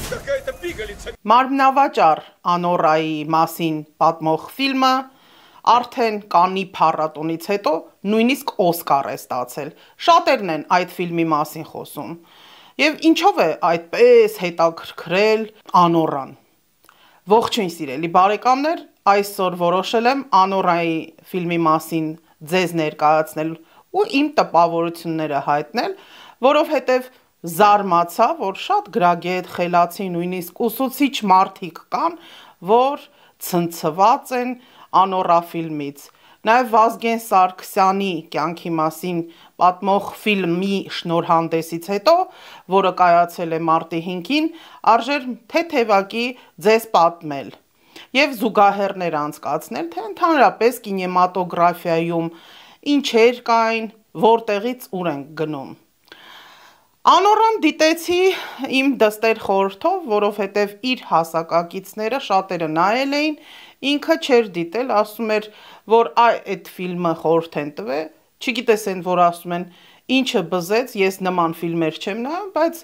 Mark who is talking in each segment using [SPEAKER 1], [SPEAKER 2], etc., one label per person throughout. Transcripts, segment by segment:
[SPEAKER 1] Մարմնավաճառ Անորայի մասին պատմող ֆիլմը արդեն Կաննի փառատոնից հետո նույնիսկ Օսկար է ստացել։ Շատերն են այդ ֆիլմի մասին խոսում։ Եվ ինչով է այդպես հետաքրքրել Անորան։ Ողջույն սիրելի բարեկամներ, այսօր որոշել եմ Անորայի ֆիլմի մասին ձեզ ներկայացնել ու իմ տպավորությունները հայտնել, որովհետև զարմացա, որ շատ գրագետ, խելացի, նույնիսկ ուսուցիչ մարդիկ կան, որ ցնցված են Անորա ֆիլմից։ Նաև Վազգեն Սարգսյանի կյանքի մասին պատմող ֆիլմի շնորհանդեսից հետո, որը կայացել է մարտի 5-ին, արժեր թեթևակի ձեզ պատմել եւ զուգահեռներ անցկացնել, թե ընդհանրապես կինեմատոգրաֆիայում ինչեր կային, որտեղից ուր են գնում։ Անորան դիտեցի իմ դստեր խորհրդով, որովհետև իր հասակակիցները շատերը նայել էին, ինքը չէր դիտել, ասում էր, որ այդ ֆիլմը խորհուրդ են տվել, չգիտես են, որ ասում են, ինչը բզեց, ես նման ֆիլմեր չեմ նայում, բայց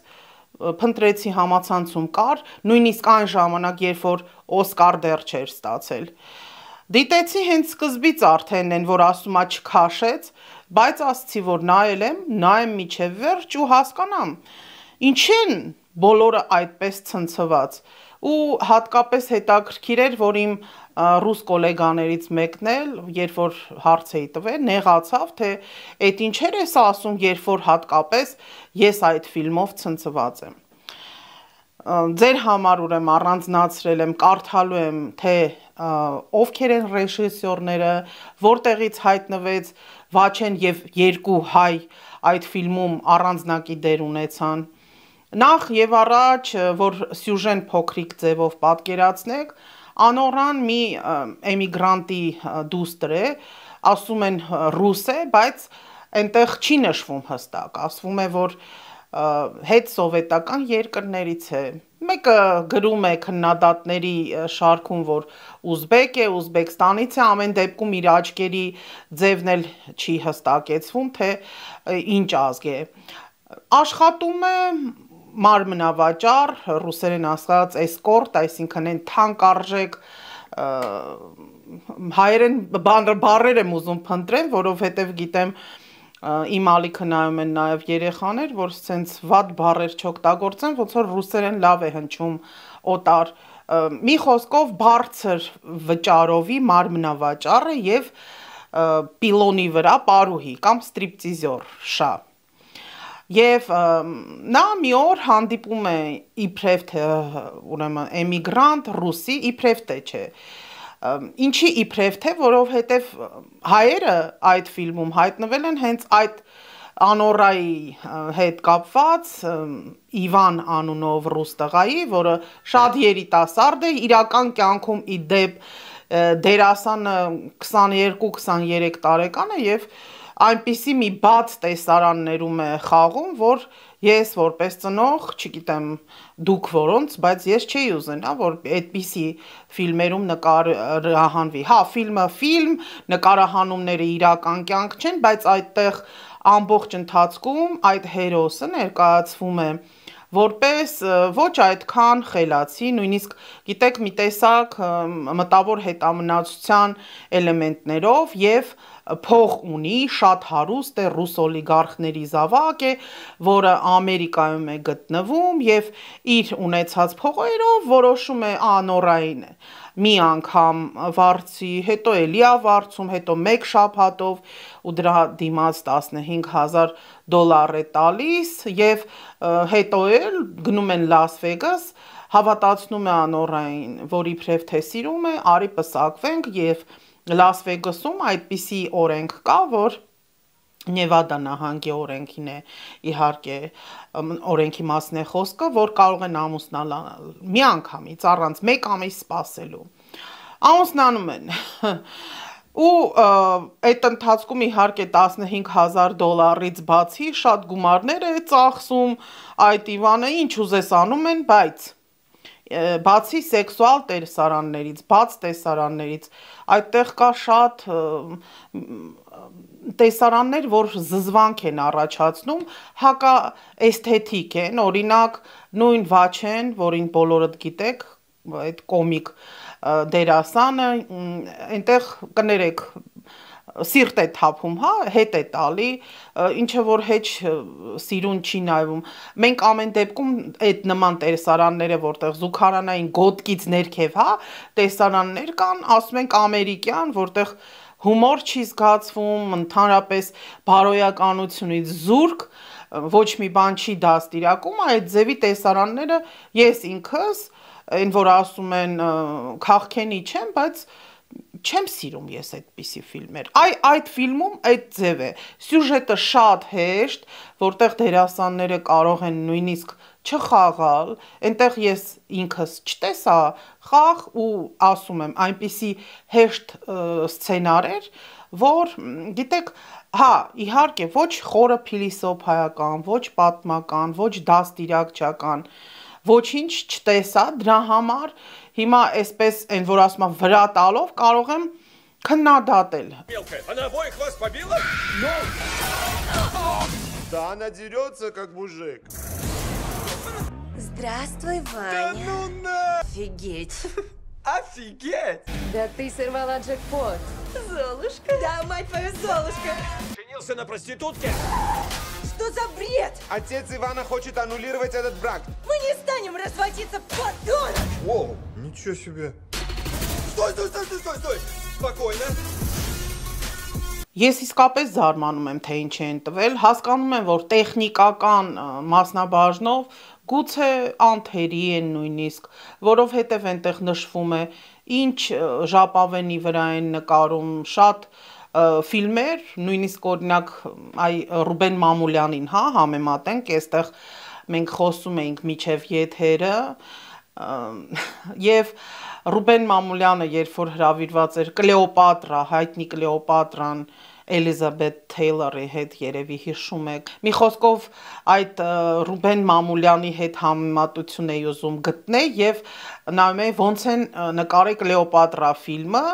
[SPEAKER 1] փնտրեցի համացանցում կար, նույնիսկ այն ժամանակ, երբ որ Օսկար դեռ չէր ստացել։ Դիտեցի հենց սկզբից արդեն են, որ ասում է չքաշեց, բայց ասացի, որ նայեմ միջև վերջ ու հասկանամ, ինչ են բոլորը այդպես ցնցված, ու հատկապես հետաքրքիր էր, որ իմ ռուս գոլեգաներից մեկն էլ, երբ որ հարց էի տվել, նեղացավ, թե այդ ինչեր ես ասում, երբ որ հատկապես ես այդ ֆիլմով ցնցված եմ։ Ձեր համար ուրեմն առանձնացրել եմ, կարդալու եմ, թե ովքեր են ռեժիսորները, որտեղից հայտնվեց Վաչեն եւ երկու հայ այդ ֆիլմում առանձնակի դեր ունեցան։ Նախ եւ առաջ, որ սյուժեն փոքրիկ ձևով պատկերացնեք, Անորան մի էմիգրանտի դուստր է, ասում են ռուս է, բայց այնտեղ չի նշվում հստակ, ասվում է, որ հետ սովետական երկրներից է։ Մեկը գրում է քննադատների շարքում, որ ուզբեկ է, Ուզբեկստանից է, ամեն դեպքում իր աչքերի ձևն էլ չի հստակեցվում, թե ինչ ազգ է։ Աշխատում է մարմնավաճառ, ռուսերեն ասած էսկորտ, այսինքն են թանկարժեք հայերեն բառեր եմ ուզում փնտրել, որովհետև գիտեմ իմ ալիքը նայում են նաև երեխաներ, որ սենց վատ բառեր չօգտագործեն, ոնց որ ռուսերեն լավ է հնչում օտար։ Մի խոսքով բարձր վճարովի մարմնավաճառ է եւ պիլոնի վրա պարուհի կամ ստրիպտիզյոր շա։ Եվ նա մի օր հանդիպում է իբրև թե ուրեմն էմիգրանտ ռուսի, իբրև թե չէ։ Ինչի իբրև թե, որովհետև հայերը այդ ֆիլմում հայտնվել են հենց այդ Անորայի հետ կապված Իվան անունով ռուս տղայի, որը շատ երիտասարդ է, իրական կյանքում ի դեպ դերասանը 22-23 տարեկան է եւ այնպիսի մի բաց տեսարաններում է խաղում, որ ես որպես ծնող, չգիտեմ դուք որոնց, բայց ես չէի ուզենա, որ այդպիսի ֆիլմերում նկարահանվի։ Հա, ֆիլմը ֆիլմ, նկարահանումները իրական կյանք չեն, բայց այդտեղ ամբողջ ընթացքում այդ հերոսը ներկայացվում է որպես ոչ այդքան խելացի, նույնիսկ գիտեք մի տեսակ մտավոր հետամնացության էլեմենտներով եւ փող ունի, շատ հարուստ է, ռուս օլիգարխների զավակ է, որը Ամերիկայում է գտնվում եւ իր ունեցած փողերով որոշում է Անորային է։ Մի անգամ վարձի, հետո էլի է վարձում, հետո մեկ շաբաթով ու դրա դիմաց $15,000 է տալիս եւ հետո էլ գնում են Լաս Վեգաս, հավատացնում է Անորային, որ իբրև թե սիրում է, արի պսակվենք եւ Լաս Վեգասում այդպիսի օրենք կա, որ Նևադա նահանգի օրենքին է իհարկե օրենքի մասն է խոսքը, որ կարող են ամուսնանալ միանգամից առանց մեկ ամիս սպասելու։ Ամուսնանում են։ Ու այդ ընթացքում իհարկե $15,000-ից բացի շատ գումարներ է ծախսում այդ Իվանը, ինչ ուզես անում են, բայց բացի սեքսուալ տեսարաններից, բաց տեսարաններից, այդտեղ կա շատ տեսարաններ, որ զզվանք են առաջացնում, հակա էսթետիկ են, օրինակ նույն Վաչեն, որին բոլորդ գիտեք, այդ կոմիկ դերասանը, այնտեղ կներեք սիրտ է թափում, հա, հետ է տալի, ինչը որ հեչ սիրուն չի նայվում։ Մենք ամեն դեպքում այդ նման տեսարանները, որտեղ զուգարանային գոտկից ներքև, հա, տեսարաններ կան, ասում ենք ամերիկյան, որտեղ հումոր չի զգացվում, ընդհանրապես բարոյականությունից զուրկ, ոչ մի բան չի դաստիարակում, այդ ձևի տեսարանները ես ինքս, այն որ ասում են քաղքենի չեմ, բայց չեմ սիրում ես այդպիսի ֆիլմեր։ Այդ ֆիլմում այդ ձև է։ Սյուժետը շատ հեշտ, որտեղ դերասանները կարող են նույնիսկ չխաղալ, այնտեղ ես ինքս չտեսա խաղ ու ասում եմ, այնպիսի հեշտ սցենար էր, որ գիտեք, հա, իհարկե, ոչ խորը փիլիսոփայական, ոչ պատմական, ոչ դաստիարակչական, ոչինչ չտեսա, դրա համար հիմա այսպես այն որ ասում եմ վրա տալով կարող եմ քննադատել։
[SPEAKER 2] Она обоих вас побила?
[SPEAKER 3] Да она дерется, как мужик.
[SPEAKER 4] Здравствуй,
[SPEAKER 3] Да
[SPEAKER 4] Ваня.
[SPEAKER 3] ну на!
[SPEAKER 4] Офигеть.
[SPEAKER 2] Офигеть!
[SPEAKER 4] Да ты сорвала джекпот. Золушка? Да, мать твою, Золушка.
[SPEAKER 2] Женился на проститутке?
[SPEAKER 4] Что за бред?
[SPEAKER 3] Отец Ивана хочет аннулировать этот брак.
[SPEAKER 4] Мы не станем разводиться, подонок!
[SPEAKER 3] Воу, ничего себе.
[SPEAKER 2] Стой, стой, стой, стой, стой, стой! Спокойно.
[SPEAKER 1] Ես իսկապես զարմանում եմ, թե ինչ են տվել, հասկանում եմ, որ տեխնիկական մասնաբաժնով գուցե անթերի են նույնիսկ, որովհետև այնտեղ նշվում է, ինչ ժապավենի վրա են նկարում, շատ ֆիլմեր, նույնիսկ օրինակ այ Ռուբեն Մամուլյանին, հա, համեմատենք, այստեղ մենք խոսում էինք միջև եթերը, եւ Ռուբեն Մամուլյանը, երբ որ հրավիրված էր Կլեոպատրա, հայտնի Կլեոպատրան Էլիզաբեթ Թեյլորի հետ երևի հիշում եք։ Մի խոսքով այդ Ռուբեն Մամուլյանի հետ համեմատություն էի ուզում գտնել եւ նայում էի ոնց են նկարել Կլեոպատրա ֆիլմը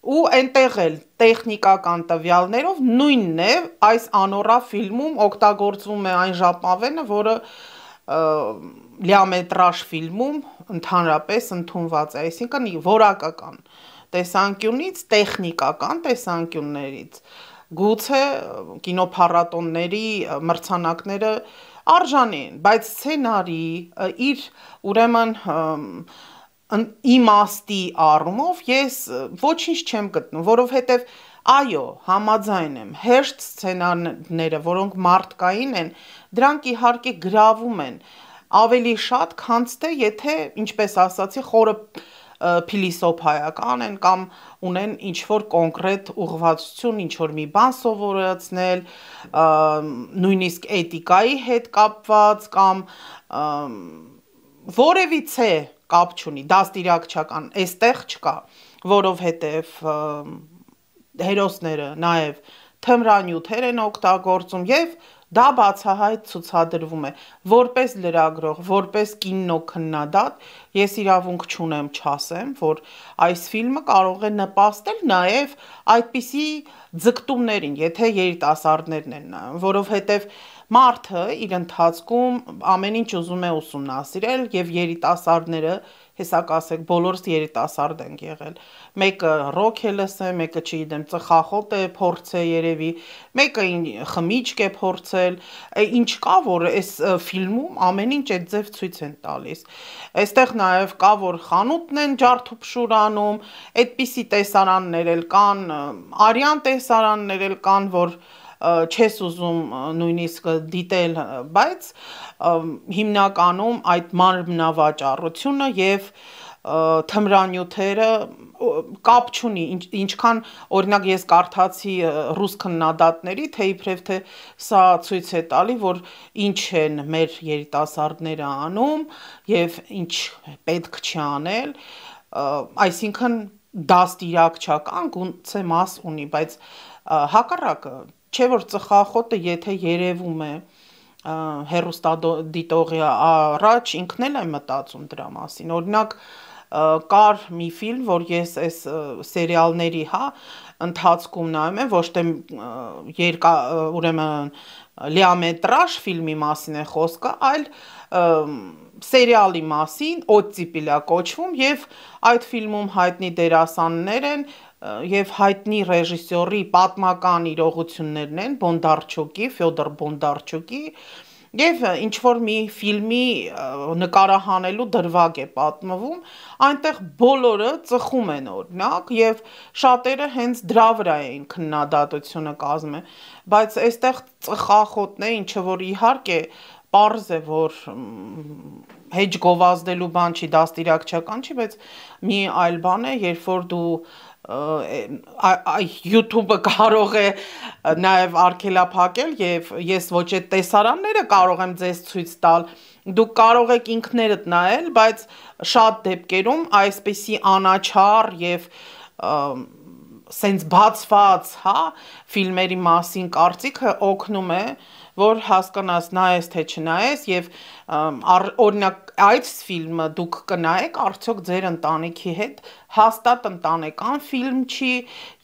[SPEAKER 1] ու այնտեղ էլ տեխնիկական տվյալներով նույնն է այս անորա ֆիլմում օգտագործվում է այն ժապավենը, որը լիամետրաժ ֆիլմում ընդհանրապես ընդունված է, այսինքն որակական տեսանկյունից, տեխնիկական տեսանկյուններից գուցե կինոփառատոնների մրցանակները արժանի են, բայց սցենարի իր ուրեմն իմաստի առումով ես ոչինչ չեմ գտնում, որովհետև այո, համաձայն եմ, հեշտ սցենարները, որոնք մարդկային են, դրանք իհարկե գրավում են ավելի շատ, քան թե եթե, ինչպես ասացի, խորը փիլիսոփայական են կամ ունեն ինչ-որ կոնկրետ ուղղվածություն, ինչ-որ մի բան սովորեցնել, նույնիսկ էթիկայի հետ կապված կամ որևիցե կապ չունի, դաստիարակչական, այստեղ չկա, որովհետև հերոսները նաև թմրանյութեր են օգտագործում եւ դա բացահայտ ցուցադրվում է որպես լրագրող, որպես կինոքննադատ, ես իրավունք չունեմ չասեմ, որ այս ֆիլմը կարող է նպաստել նաև այդպիսի ձգտումներին, եթե երիտասարդներն են նայում, որովհետև մարդը իր ընթացքում ամեն ինչ ուզում է ուսումնասիրել եւ երիտասարդները, հեսա կասեք, բոլորս երիտասարդ ենք եղել։ Մեկը ռոք է լսել, մեկը չգիտեմ, ծխախոտ է փորձել երևի, մեկը խմիչք է փորձել, ինչ կա, որ այս ֆիլմում ամեն ինչ այդ ձև ցույց են տալիս։ Այստեղ նաև կա, որ խանութն են ջարդուփշուր անում, այդպիսի տեսարաններ էլ կան, արյան տեսարաններ էլ կան, որ չես ուզում նույնիսկ դիտել, բայց հիմնականում այդ մարմնավաճառությունը եւ թմրանյութերը կապ չունի, ինչքան օրինակ ես կարդացի ռուս քննադատների, թե իբրև թե սա ցույց է տալի, որ ինչ են մեր երիտասարդները անում եւ ինչ պետք չի անել, այսինքն դաստիարակչական գուցե մաս ունի, բայց հակառակը չէ որ ծխախոտը եթե երևում է հեռուստադիտողի առաջ ինքն էլ է մտածում դրա մասին։ Օրինակ կար մի ֆիլմ, որ ես այս սերիալների, ընթացքում նայում եմ, ոչ թե ուրեմն լիամետրաժ ֆիլմի մասին է խոսքը, այլ սերիալի մասին, «Օտտիպիլա» կոչվում, եւ այդ ֆիլմում հայտնի դերասաններ են եւ հայտնի ռեժիսորի պատմական իրողություններն են, Ֆյոդոր Բոնդարչուկի, եւ ինչ որ մի ֆիլմի նկարահանելու դրվագ է պատմվում, այնտեղ բոլորը ծխում են օրինակ եւ շատերը հենց դրա վրա էին քննադատությունը կազմել, բայց այստեղ ծխախոտն է, ինչը որ իհարկե պարզ է, որ հեչ գովազդելու բան չի, դաստիարակ չական չի, բայց մի այլ բան է, երբ որ դու YouTube-ը կարող է նաև արգելափակել եւ ես ոչ այդ տեսարանները կարող եմ ձեզ ցույց տալ, դուք կարող եք ինքներդ նայել, բայց շատ դեպքերում այսպիսի անաչառ եւ սենց բացված, ֆիլմերի մասին կարծիքը օգնում է, որ հասկանաս նայես թե չնայես եւ օրինակ այդ ֆիլմը դուք կնայեք արդյոք ձեր ընտանիքի հետ հաստատ ընտանեկան ֆիլմ չի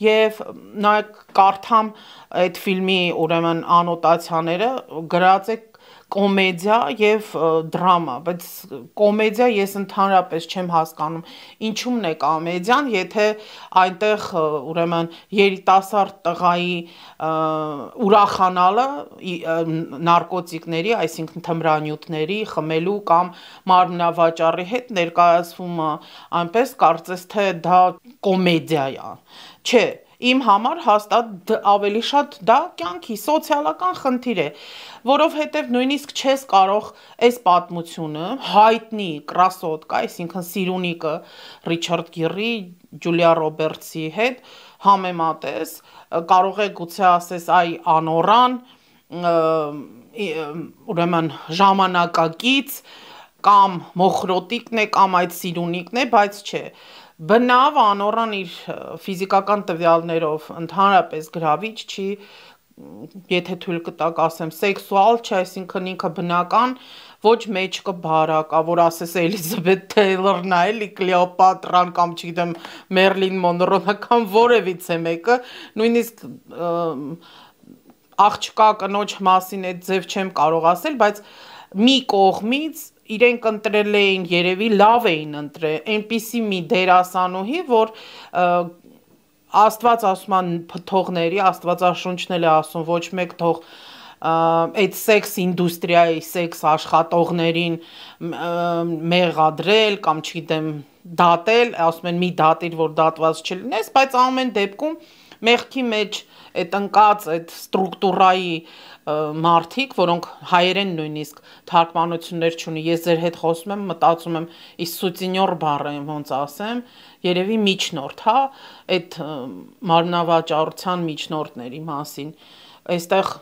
[SPEAKER 1] եւ նայեք կարդամ այդ ֆիլմի ուրեմն անոտացիաները գրած է կոմեդիա եւ դրամա, բայց կոմեդիա ես ընդհանրապես չեմ հասկանում ինչումն է կոմեդիան, եթե այնտեղ ուրեմն երիտասարդ տղայի ուրախանալը նարկոտիկների, այսինքն թմրանյութերի խմելու կամ մարմնավաճառի հետ ներկայացվում այնպես կարծես թե դա կոմեդիա է, չէ, իմ համար հաստատ ավելի շատ դա կյանքի սոցիալական խնդիր է, որովհետև նույնիսկ չես կարող այս պատմությունը հայտնի կրասոտկա, այսինքն սիրունիկը Ռիչարդ Գիրի, Ջուլիա Ռոբերտսի հետ համեմատես, կարող է գուցե ասես այ անորան, ուրեմն ժամանակակից կամ մոխրոտիկն է կամ այդ սիրունիկն է, բայց չէ, բնավ անորան իր ֆիզիկական տվյալներով ընդհանրապես գրավիչ չի, եթե թույլ կտակ ասեմ, սեքսուալ չէ, այսինքն ինքը բնական, ոչ մեջքը բարակ, որ ասես Էլիզաբեթ Թեյլորն է, էլի Կլեոպատրան կամ չգիտեմ Մերլին Մոնրոն կամ որևիցե մեկը, նույնիսկ աղջկա կնոջ մասին այդ ձև չեմ կարող ասել, բայց մի կողմից իրենք ընտրել էին երևի լավ էին ընտրել, այնպիսի մի դերասանուհի, որ Աստված ասում է թողների, Աստվածաշունչն էլ է ասում, ոչ մեկ թող այդ սեքս ինդուստրիայի, սեքս աշխատողներին մեղադրել կամ չգիտեմ դատել, ասում են մի դատիր, որ դատված չլինես, բայց ամեն դեպքում մեղքի մեջ այդ ընկած այդ ստրուկտուրայի մարդիկ, որոնք հայերեն նույնիսկ թարգմանություններ չունի, ես ձեր հետ խոսում եմ, մտածում եմ, իսկ սուտինյոր բառը ոնց ասեմ, երևի միջնորդ, այդ մարմնավաճառության միջնորդների մասին, այստեղ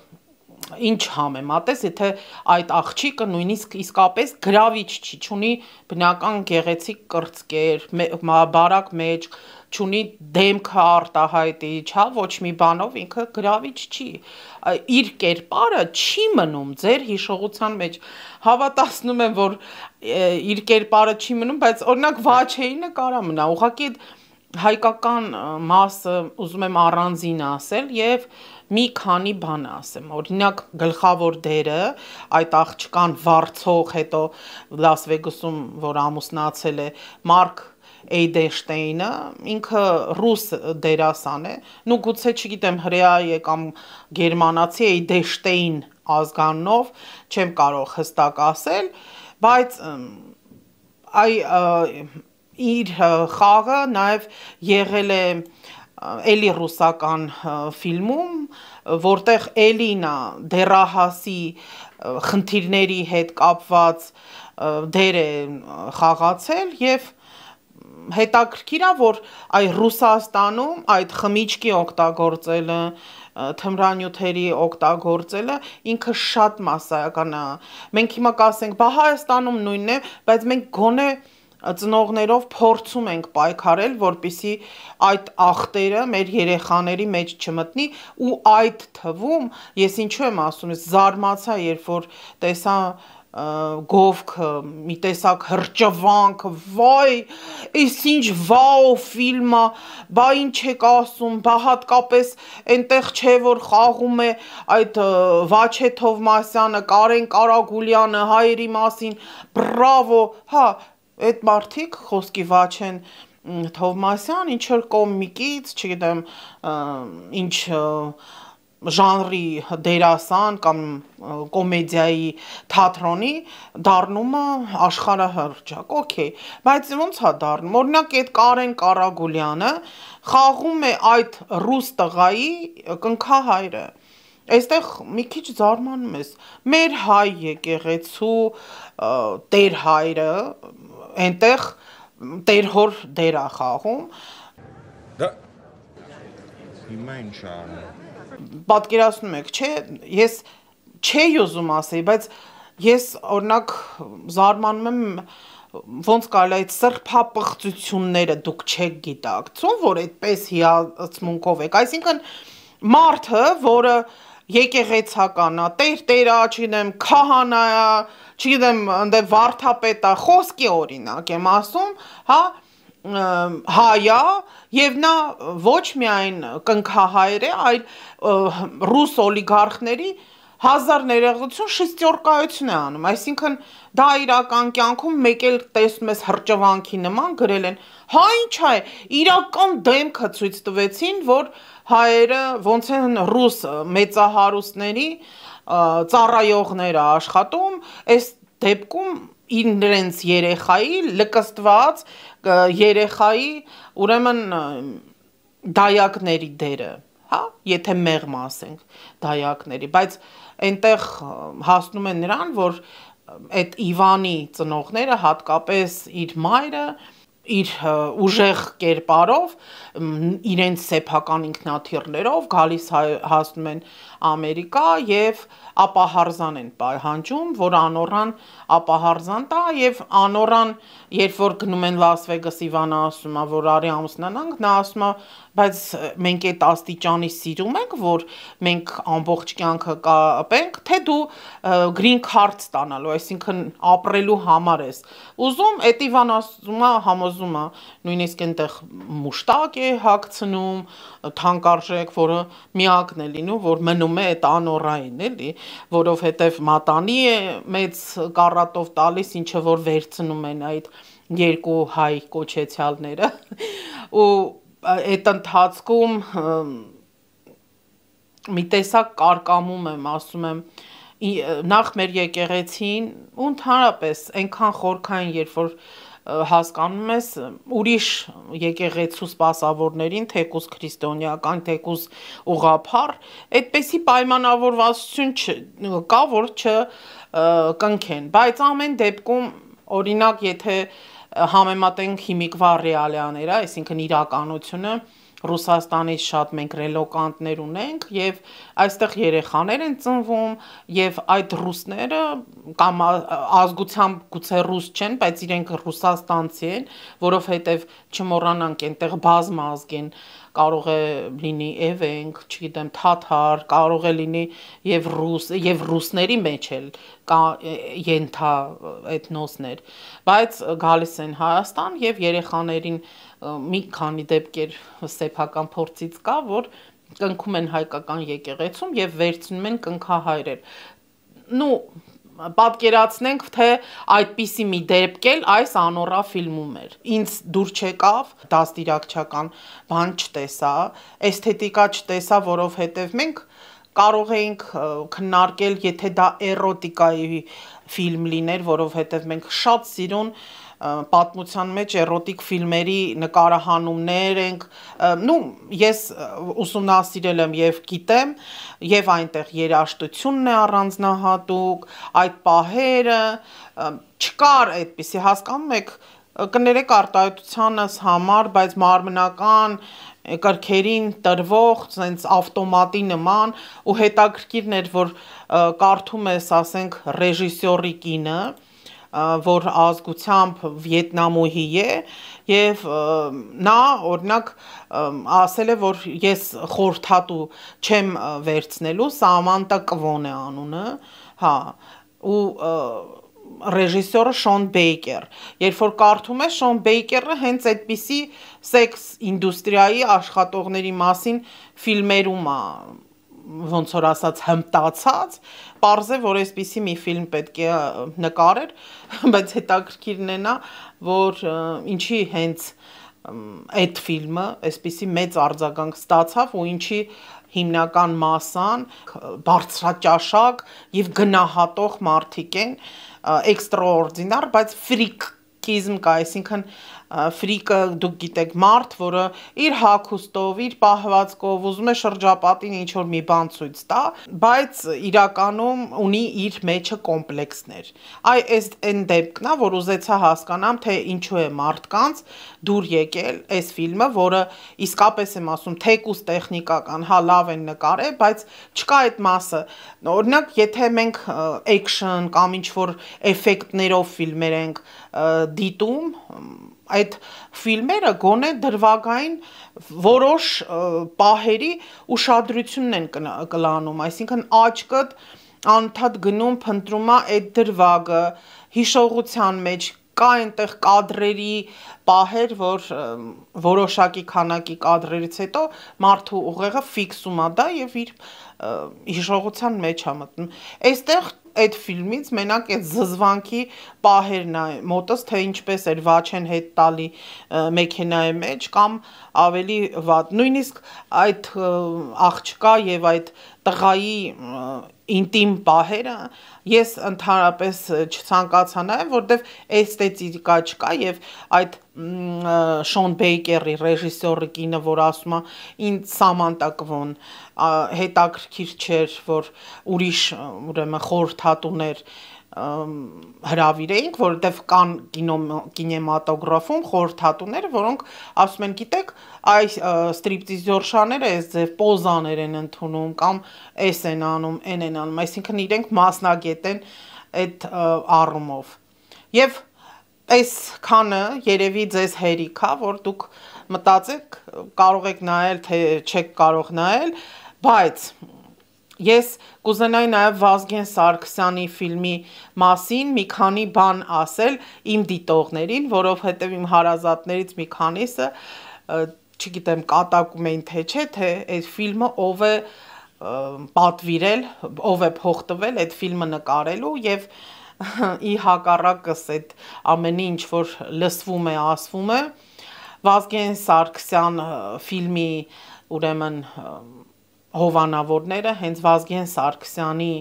[SPEAKER 1] ինչ համեմատես, եթե այդ աղջիկը նույնիսկ իսկապես գրավիչ չի, չունի բնական գեղեցիկ կրծքեր, բարակ մեջք, չունի դեմքը արտահայտիչ, ոչ մի բանով ինքը գրավիչ չի, իր կերպարը չի մնում ձեր հիշողության մեջ, հավատացնում եմ, որ իր կերպարը չի մնում, բայց օրինակ Վաչեինը կարա մնա, ուղղակի հայկական մասը ուզում եմ առանձին ասել եւ մի քանի բան ասեմ, օրինակ գլխավոր դերը այդ աղջկան վարձող հետո Լաս Վեգասում, որ ամուսնացել է Մարկ Էյդենշտեյնը, ինքը ռուս դերասան է, նու գուցե չգիտեմ հրեա է կամ գերմանացի Էյդենշտեյն ազգանով, չեմ կարող հստակ ասել, բայց իր խաղը նաև եղել է էլի ռուսական ֆիլմում, որտեղ էլինա դեռահասի խնդիրների հետ կապված դեր է խաղացել եւ հետաքրքիր է, որ այ Ռուսաստանում այդ խմիչքի օգտագործելը, թմրանյութերի օգտագործելը ինքը շատ մասսայական է։ Մենք հիմա կասենք, բա Հայաստանում նույնն է, բայց մենք գոնե ծնողներով փորձում ենք պայքարել, որպեսզի այդ աղտերը մեր երեխաների մեջ չմտնի ու այդ թվում ես ինչու եմ ասում, ես զարմացա, երբ որ տեսա գովքը, մի տեսակ հրճվանք, վայ, այս ինչ վաու ֆիլմ է, բա ինչ եք ասում, բա հատկապես այնտեղ չէ որ խաղում է այդ Վաչե Թովմասյանը, Կարեն Կարագուլյանը հայերի մասին, բրավո, հա, այդ մարդիկ խոսքի Վաչեն Թովմասյան, ինչ որ կոմիկից, չգիտեմ, ինչ ժանրի դերասան կամ կոմեդիայի թատրոնի դառնում է աշխարհահռչակ, օքեյ, բայց ոնց է դառնում, օրինակ այդ Կարեն Կարագուլյանը խաղում է այդ ռուս տղայի կնքահայրը, այստեղ մի քիչ զարմանում ես, մեր հայ եկեղեցու տեր հայրը, այնտեղ տեր հոր դեր է խաղում,
[SPEAKER 2] Да.
[SPEAKER 3] Հիմա ինչ անում։
[SPEAKER 1] պատկերացնում եք, չէ, ես չէի ուզում ասեի, բայց ես օրինակ զարմանում եմ ոնց կարելի այդ սրբապղծությունները դուք չեք գիտակցում, որ այդպես հիացմունքով եք, այսինքն մարդը, որը եկեղեցական է, տերտերա, չգիտեմ, քահանա է, չգիտեմ, ընդ վարդապետ է, խոսքի օրինակ եմ ասում, հա, հայա եւ նա ոչ միայն կնքահայր է, այլ ռուս օլիգարխների հազար ներողություն շեստյորկայություն է անում, այսինքն դա իրական կյանքում մեկ էլ տեսնում ես հրճվանքի նման գրել են, հա ինչ է, իրական դեմքը ցույց տվեցին, որ հայերը ոնց են ռուս մեծահարուստների ծառայողները աշխատում, այս դեպքում իրենց երեխայի լկստված երեխայի ուրեմն դայակների դերը, հա, եթե մեղմ ասենք դայակների, բայց այնտեղ հասնում են նրան, որ այդ Իվանի ծնողները հատկապես իր մայրը իր ուժեղ կերպարով իրենց սեփական ինքնաթիռներով գալիս հասնում են Ամերիկա եւ ապահարզան են պահանջում, որ անորան ապահարզան տա եւ անորան երբ որ գնում են Լաս Վեգաս Իվանը ասում է որ արի ամուսնանանք, նա ասում է բայց մենք այդ աստիճանի սիրում ենք, որ մենք ամբողջ կյանքը կապենք, թե դու green card ստանալու, այսինքն ապրելու համար ես ուզում, այդ Իվան ասում է համոզում է, նույնիսկ այնտեղ մուշտակ է հագցնում, թանկարժեք, որը միակն է լինում, որ մնում է այդ անորային, էլի, որովհետև մատանի է մեծ կառատով տալիս, ինչը որ վերցնում են այդ երկու հայ կոչեցյալները ու այդ ընթացքում մի տեսակ կարկամում եմ, ասում եմ, նախ մեր եկեղեցին ու ընդհանրապես այնքան խորքային, երբ որ հասկանում ես ուրիշ եկեղեցու սպասավորներին, թեկուզ քրիստոնեական, թեկուզ ուղղափառ, այդպեսի պայմանավորվածություն կա, որ չկնքեն, բայց ամեն դեպքում օրինակ, եթե համեմատենք հիմիկվա ռեալիաները, այսինքն իրականությունը, Ռուսաստանից շատ մենք ռելոկանտներ ունենք եւ այստեղ երեխաներ են ծնվում եւ այդ ռուսները կամ ազգությամբ գուցե ռուս չեն, բայց իրենք ռուսաստանցի են, որովհետեւ չմոռանանք այնտեղ բազմազգ են, կարող է լինի էվենք, չգիտեմ, թաթար, կարող է լինի եւ ռուսների մեջ էլ կա ենթա էթնոսներ, բայց գալիս են Հայաստան եւ երեխաներին մի քանի դեպքեր սեփական փորձից կա, որ կնքում են հայկական եկեղեցում եւ վերցնում են կնքահայրեր։ Նու պատկերացնենք, թե այդպիսի մի դեպք էլ այս անորա ֆիլմում էր։ Ինձ դուր չեկավ, դաստիարակչական բան չտեսա, էսթետիկա չտեսա, որովհետեւ մենք կարող էինք քննարկել, եթե դա էրոտիկայի ֆիլմ լիներ, որովհետեւ մենք շատ սիրուն պատմության մեջ էրոտիկ ֆիլմերի նկարահանումներ ենք, նու ես ուսումնասիրել եմ եւ գիտեմ եւ այնտեղ երաժշտությունն է առանձնահատուկ, այդ պահերը չկար այդպիսի, հասկանում եք, կներեք արտահայտությանս համար, բայց մարմնական կրքերին տրվող, sense ավտոմատի նման ու հետաքրքիրն էր, որ կարդում ես, ասենք, ռեժիսորի կինը որ ազգությամբ վիետնամուհի է եւ նա օրինակ ասել է որ ես խորհրդատու չեմ վերցնելու Սամանտա Կվոն է անունը, հա, ու ռեժիսորը Շոն Բեյքեր, երբ որ կարդում է Շոն Բեյքերը հենց այդպիսի սեքս ինդուստրիայի աշխատողների մասին ֆիլմերում է ոնց որ ասած հմտացած, պարզ է որ այսպիսի մի ֆիլմ պետք է նկարեր, բայց հետաքրքիրն է նա, որ ինչի հենց այդ ֆիլմը այսպիսի մեծ արձագանք ստացավ ու ինչի հիմնական մասան բարձրաճաշակ եւ գնահատող մարդիկ են էքստրաորդինար, բայց ֆրիկիզմ կա, այսինքն ֆրիկը դուք գիտեք մարդ, որը իր հագուստով, իր պահվածքով ուզում է շրջապատին ինչ որ մի բան ցույց տա, բայց իրականում ունի իր մեջը կոմպլեքսներ։ Այս այն դեպքն է, որ ուզեցա հասկանամ, թե ինչու է մարդկանց դուր եկել այս ֆիլմը, որը իսկապես եմ ասում, թեկուս տեխնիկական, հա լավ են նկարել, բայց չկա այդ մասը։ Օրինակ, եթե մենք էքշն կամ ինչ որ էֆեկտներով ֆիլմեր ենք դիտում, այդ ֆիլմերը գոնե դրվագային որոշ պահերի ուշադրությունն են կլանում, այսինքն աչքդ անընդհատ գնում փնտրում է այդ դրվագը, հիշողության մեջ կա այնտեղ կադրերի պահեր, որ որոշակի քանակի կադրերից հետո մարդու ուղեղը ֆիքսում է դա եւ իր հիշողության մեջ է մտնում։ Այստեղ այդ ֆիլմից մենակ այդ զզվանքի պահերն է մոտս, թե ինչպես էր Վաչեն հետ տալի մեքենայի մեջ կամ ավելի վատ, նույնիսկ այդ աղջկա եւ այդ տղայի ինտիմ պահերը ես ընդհանրապես չցանկացա նայել, որտեվ էսթետիկա չկա եւ այդ Շոն Բեյքերի ռեժիսորի կինը, որ ասում է ինձ Սամանտա Կվոն հետաքրքիր չէր, որ ուրիշ ուրեմն խորհրդատուներ հրավիրեինք, որովհետև կան կինեմատոգրաֆում խորհրդատուներ, որոնք ասում են, գիտեք, այս ստրիպտիզորշաները այս ձև պոզաներ են ընդունում կամ էս են անում, են անում, այսինքն իրենք մասնագետ են այդ առումով։ Եվ այս քանը երևի ձեզ հերիք է, որ դուք մտածեք, կարող եք նայել, թե չեք կարող նայել, բայց ես կուզենայի նաև Վազգեն Սարգսյանի ֆիլմի մասին մի քանի բան ասել իմ դիտողներին, որովհետև իմ հարազատներից մի քանիսը, չգիտեմ, կատակում էին թե չէ, թե այդ ֆիլմը ով է պատվիրել, ով է փող տվել այդ ֆիլմը նկարելու եւ ի հակառակս այդ ամենի ինչ որ լսվում է, ասվում է, Վազգեն Սարգսյան ֆիլմի ուրեմն հովանավորները հենց Վազգեն Սարգսյանի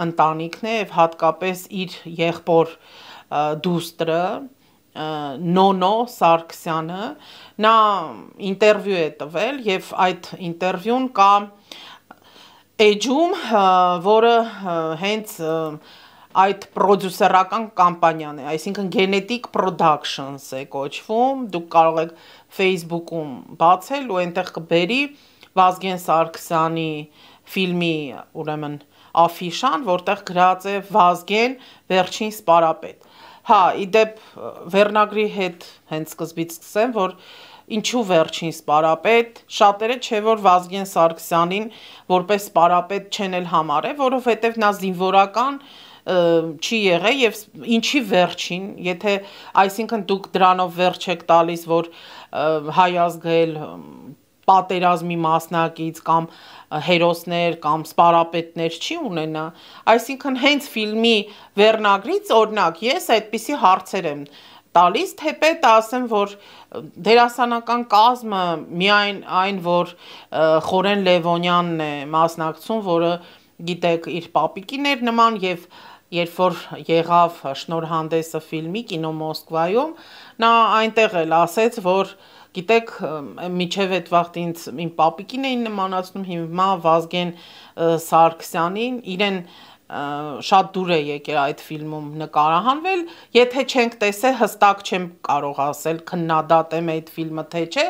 [SPEAKER 1] ընտանիքն է եւ հատկապես իր եղբոր դուստրը Նոնո Սարգսյանը, նա ինտերվյու է տվել եւ այդ ինտերվյուն կա էջում, որը հենց այդ պրոդյուսերական կամպանիան է, այսինքն Genetic Productions է կոչվում, դուք կարող եք Facebook-ում բացել ու այնտեղ կբերի Վազգեն Սարգսյանի ֆիլմի ուրեմն աֆիշան, որտեղ գրած է Վազգեն վերջին սպարապետ։ Հա, իդեպ վերնագրի հետ հենց սկզբից սկսեմ, որ ինչու վերջին սպարապետ, շատերը չէ որ Վազգեն Սարգսյանին որպես սպարապետ չեն էլ համարել, որովհետև նա զինվորական չի եղել եւ ինչի վերջին, եթե այսինքն դուք դրանով վերջ եք տալիս, որ հայ ազգել պատերազմի մասնակից կամ հերոսներ կամ սպարապետներ չի ունենա, այսինքն հենց ֆիլմի վերնագրից օրինակ ես այդպիսի հարցեր եմ տալիս, թեպետ ասեմ, որ դերասանական կազմը միայն այն, որ Խորեն Լևոնյանն է մասնակցում, որը գիտեք իր պապիկին էր նման եւ երբ որ եղավ շնորհանդեսը ֆիլմի կինո Մոսկվայում, նա այնտեղ էլ ասեց, որ գիտեք, միջև այդ վաղտ ինձ իմ պապիկին էին նմանացնում, հիմա Վազգեն Սարգսյանին, իրեն շատ դուր է եկել այդ ֆիլմում նկարահանվել, եթե չենք տեսել, հստակ չեմ կարող ասել, քննադատ եմ այդ ֆիլմը թե չէ,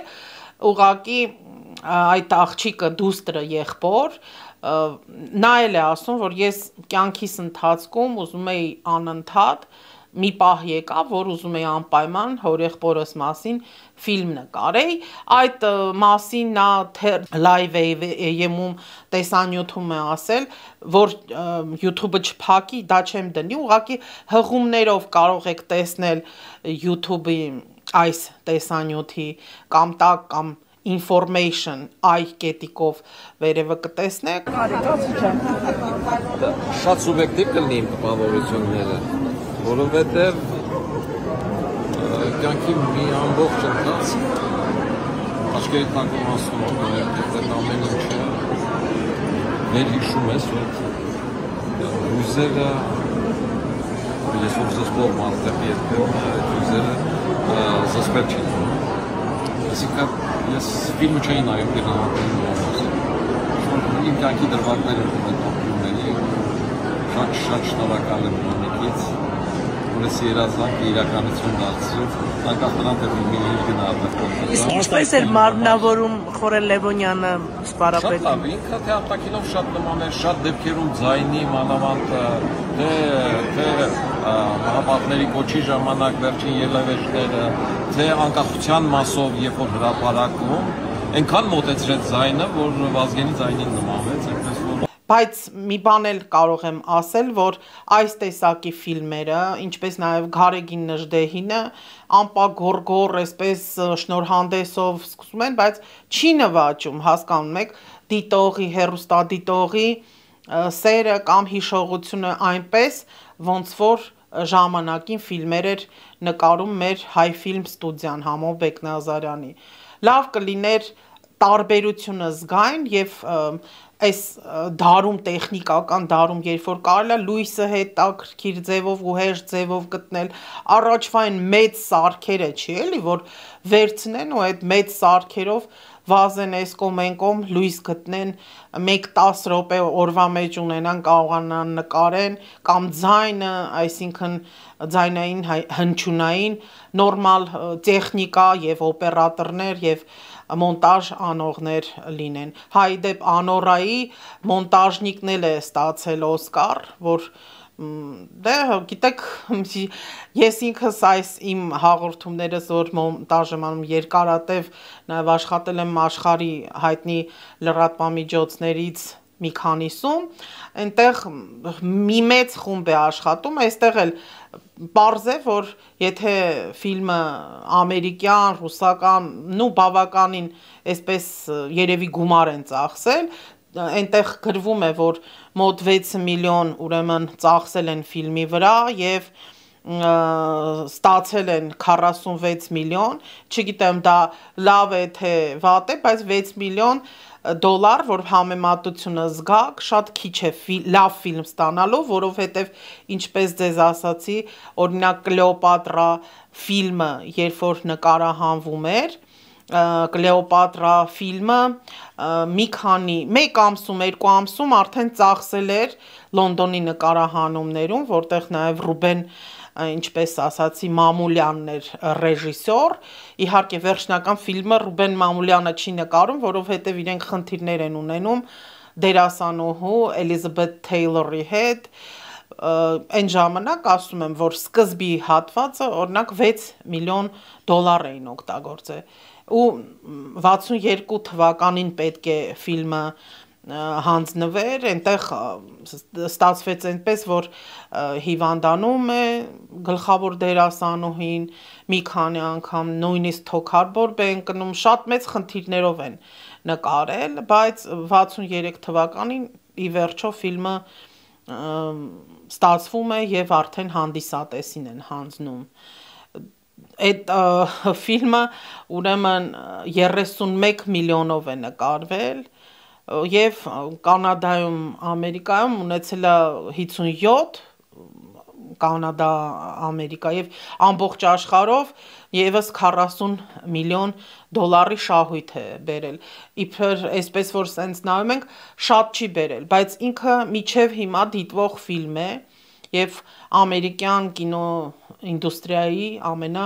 [SPEAKER 1] ուղղակի այդ աղջիկը դուստրը եղբոր, նա էլ է ասում, որ ես կյանքիս ընթացքում ուզում էի անընդհատ մի պահ եկավ, որ ուզում էի անպայման հորեղբորս մասին ֆիլմ նկարեի, այդ մասին նա լայվ եմ տեսանյութում է ասել, որ YouTube-ը չփակի, դա չեմ դնի, ուղղակի հղումներով կարող եք տեսնել YouTube-ի այս տեսանյութի կամ տակ կամ information այ կետիկով վերևը կտեսնեք։
[SPEAKER 5] Շատ սուբյեկտիվ կլինի իմ տպավորությունները, որովհետև կյանքի մի ամբողջ ընթացք աչքերի տակում հասնում է, ամեն ինչը վերհիշում ես, որ հույզերը ես որ զսպող մարդեմ երբեմն այդ հույզերը զսպել չի թվում։ Այսինքն ես ֆիլմը չէի նայում գնահատելու իմ կյանքի դրվագները կոմենտավորումների շատ շնորհակալ եմ Մոնիկից, որ ես երազանքը իրականություն դարձրեց, անկախ նրան թե մի ինչ գնահատել։
[SPEAKER 6] Ինչպես էր մարմնավորում Խորեն Լևոնյանը սպարապետին։
[SPEAKER 5] Շատ լավ, ինքը թե արտաքինով շատ նման էր, շատ դեպքերում ձայնի մանավանդ թե մահապատների կոչի ժամանակ վերջին ելևէջները, թե անկախության մասով երբ որ հրապարակում, այնքան մոտեցրեց ձայնը, որ Վազգենի ձայնին նմանվեց, այնպես որ
[SPEAKER 1] Բայց մի բան էլ կարող եմ ասել, որ այս տեսակի ֆիլմերը, ինչպես նաև Գարեգին Նժդեհինը, անպագորգոր, այսպես շնորհանդեսով սկսում են, բայց չի նվաճում, հասկանում եք, դիտողի, հեռուստադիտողի սերը կամ հիշողությունը այնպես, ոնց որ ժամանակին ֆիլմեր էր նկարում մեր Հայ ֆիլմ ստուդիան Համո Բեկնազարյանի։ Լավ կլիներ տարբերությունը զգային եւ այս դարում տեխնիկական դարում երբ որ կարելի է լույսը հետաքրքիր ձևով ու հեշտ ձևով գտնել առաջվային մեծ սարքերը չի էլի որ վերցնեն ու այդ մեծ սարքերով վազեն էսկոմենկոմ լույս գտնեն 1-10 րոպե օրվա մեջ ունենան կարողանան նկարեն կամ ձայնը, այսինքն ձայնային հնչյունային նորմալ տեխնիկա եւ օպերատորներ եւ մոնտաժ անողներ լինեն։ Հայ դեպ Անորայի մոնտաժնիկն էլ է ստացել Օսկար, որ դե գիտեք ես ինքս այս իմ հաղորդումներս որ մոնտաժ եմ անում երկարատև նաև աշխատել եմ աշխարհի հայտնի լրատվամիջոցներից մի քանիսում, այնտեղ մի մեծ խումբ է աշխատում, այստեղ էլ պարզ է, որ եթե ֆիլմը ամերիկյան, ռուսական, նու բավականին այսպես երևի գումար են ծախսել, այնտեղ գրվում է, որ մոտ 6 միլիոն ուրեմն ծախսել են ֆիլմի վրա եւ ստացել են 46 միլիոն, չգիտեմ դա լավ է թե վատ է, բայց 6 միլիոն դոլար, որ համեմատությունը զգաք, շատ քիչ է լավ ֆիլմ ստանալու, որովհետև ինչպես ձեզ ասացի, օրինակ Կլեոպատրա ֆիլմը, երբ որ նկարահանվում էր, Կլեոպատրա ֆիլմը մի քանի, մեկ ամսում, երկու ամսում արդեն ծախսել էր Լոնդոնի նկարահանումներում, որտեղ նաև Ռուբեն ինչպես ասացի Մամուլյանն էր ռեժիսոր, իհարկե վերջնական ֆիլմը Ռուբեն Մամուլյանը չի նկարում, որովհետև իրենք խնդիրներ են ունենում դերասանուհու Էլիզաբեթ Թեյլորի հետ, այն ժամանակ ասում եմ, որ սկզբի հատվածը օրինակ 6 միլիոն դոլար էին օգտագործել ու 62 թվականին պետք է ֆիլմը հանձնվեր, այնտեղ ստացվեց այնպես, որ հիվանդանում է գլխավոր դերասանուհին, մի քանի անգամ նույնիսկ թոքարբորբ է ընկնում, շատ մեծ խնդիրներով են նկարել, բայց 63 թվականին ի վերջո ֆիլմը ստացվում է եւ արդեն հանդիսատեսին են հանձնում։ Այդ ֆիլմը ուրեմն 31 միլիոնով է նկարվել եւ Կանադայում, Ամերիկայում ունեցել է 57 Կանադա, Ամերիկա եւ ամբողջ աշխարհով եւս 40 միլիոն դոլարի շահույթ է բերել։ Իբր այսպես որ սենց նայում ենք, շատ չի բերել, բայց ինքը միջև հիմա դիտվող ֆիլմ է եւ ամերիկյան կինո ինդուստրիայի ամենա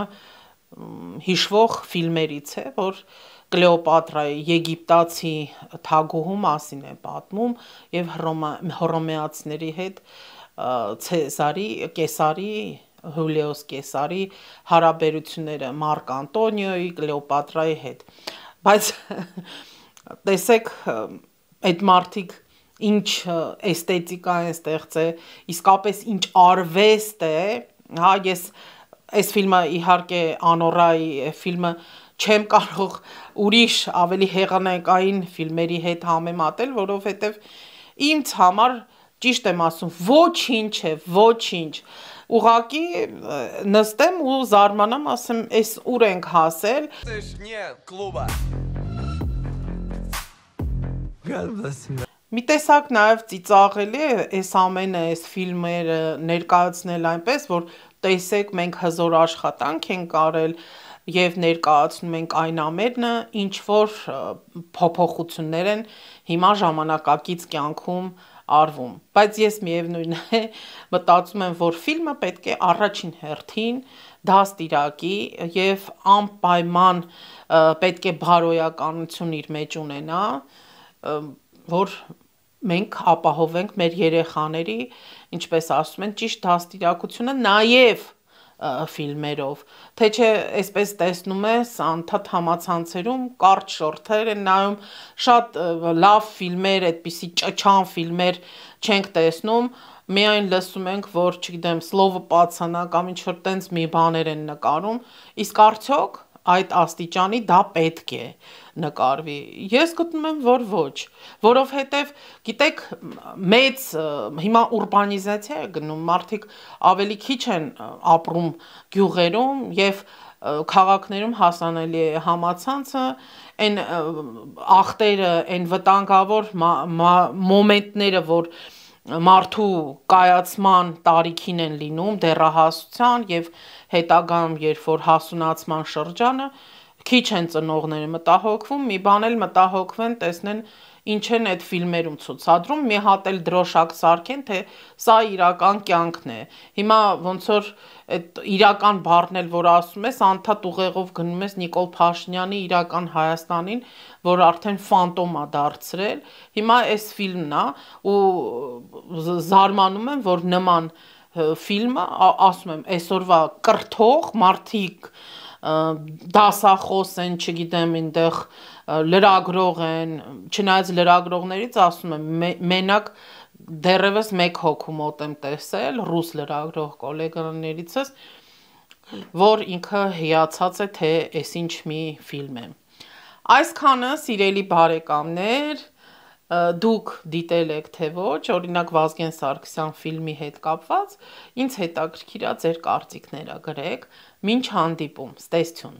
[SPEAKER 1] հիշվող ֆիլմերից է, որ Կլեոպատրայի եգիպտացի թագուհու մասին է պատմում եւ հռոմեացիների հետ Կեսարի Հուլիոս Կեսարի հարաբերությունները Մարկ Անտոնիոյի, Կլեոպատրայի հետ։ Բայց տեսեք, այդ մարդիկ ինչ էսթետիկա են ստեղծել, իսկապես ինչ արվեստ է, հա, ես այս ֆիլմը իհարկե Անորայի ֆիլմը չեմ կարող ուրիշ ավելի հեղինակային ֆիլմերի հետ համեմատել, որովհետև ինձ համար ճիշտ եմ ասում, ոչինչ է, ոչինչ։ Ուղղակի նստեմ ու զարմանամ, ասեմ, այս ուր ենք հասել։
[SPEAKER 2] Ты ж не клуба.
[SPEAKER 1] Մի տեսակ նաև ծիծաղելի է այս ամենը, այս ֆիլմերը ներկայացնել այնպես, որ տեսեք, մենք հզոր աշխատանք ենք արել եւ ներկայացնում ենք այն ամենը, ինչ որ փոփոխություններ են հիմա ժամանակակից կյանքում արվում։ Բայց ես միևնույն է մտածում եմ, որ ֆիլմը պետք է առաջին հերթին դաստիարակի եւ անպայման պետք է բարոյականություն իր մեջ ունենա, որ մենք ապահովենք մեր երեխաների, ինչպես ասում են, ճիշտ դաստիարակությունը նաև ֆիլմերով, թե չէ այսպես տեսնում ես անդադ համացանցերում կարճ շորթեր են նայում, շատ լավ ֆիլմեր, այդպիսի ճչան ֆիլմեր չենք տեսնում, միայն լսում ենք, որ, չգիտեմ, Սլովը պացանա կամ ինչ որ տենց մի բաներ են նկարում, իսկ արդյոք այդ աստիճանի դա պետք է նկարվի։ Ես գտնում եմ, որ ոչ, որովհետև գիտեք, մեծ հիմա ուրբանիզացիա է գնում, մարդիկ ավելի քիչ են ապրում գյուղերում եւ քաղաքներում հասանելի է համացանցը, այն ախտերը, այն վտանգավոր մոմենտները, որ մարդու կայացման տարիքին են լինում, դեռահասության եւ հետագայում, երբ որ հասունացման շրջանը, քիչ են ծնողները մտահոգվում, մի բան էլ մտահոգվեն, տեսնեն ինչ են այդ ֆիլմերում ցուցադրում, մի հատ էլ դրոշակ սարքեն, թե սա իրական կյանքն է։ Հիմա ոնց որ այդ իրական բառն էլ որ ասում ես, անդադ ուղեղով գնում ես Նիկոլ Փաշինյանի իրական Հայաստանին, որ արդեն ֆանտոմ է դարձրել։ Հիմա այս ֆիլմն է ու զարմանում եմ, որ նման ֆիլմը, ասում եմ, այսօրվա կրթող մարդիկ դասախոս են, չգիտեմ, այնտեղ լրագրող են, չնայած լրագրողներից ասում եմ, մենակ դեռևս մեկ հոգու մոտ եմ տեսել, ռուս լրագրող գոլեգաներիցս, որ ինքը հիացած է, թե այս ինչ մի ֆիլմ է։ Այսքանը, սիրելի բարեկամներ, դուք դիտել եք թե ոչ, օրինակ Վազգեն Սարգսյան ֆիլմի հետ կապված, ինձ հետաքրքիր է ձեր կարծիքները գրեք, մինչ հանդիպում, ստեսություն։